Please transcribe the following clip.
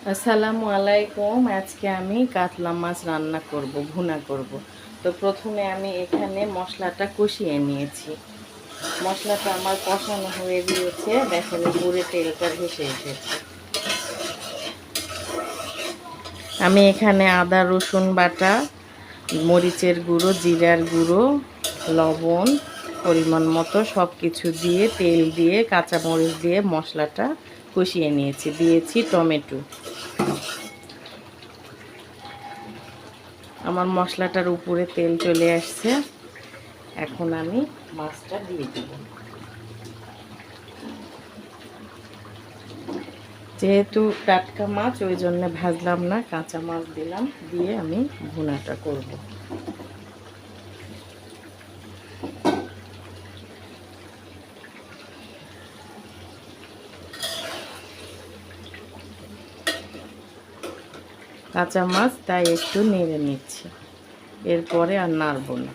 আসসালামু আলাইকুম। আজকে আমি কাতলা মাছ রান্না করব, ভুনা করব। তো প্রথমে আমি এখানে মশলাটা কষিয়ে নিয়েছি। মশলাটা আমার কষানো হয়ে গিয়েছে, দেখেন পুরো তেলটা ভেসে এসেছে। আমি এখানে আদা রসুন বাটা, মরিচের গুঁড়ো, জিরার গুঁড়ো, লবণ পরিমাণ মতো সব কিছু দিয়ে, তেল দিয়ে, কাঁচামরিচ দিয়ে মশলাটা কষিয়ে নিয়েছি। দিয়েছি টমেটো। আমার মশলাটার উপরে তেল চলে আসছে। এখন আমি মাছটা দিয়ে দিব। যেহেতু টাটকা মাছ, ওই জন্য ভাজলাম না, কাঁচা মাছ দিলাম, দিয়ে আমি ভুনাটা করব। কাঁচা মাছ তাই একটু নেড়ে নিচ্ছি, এরপরে আর নাড়ব না।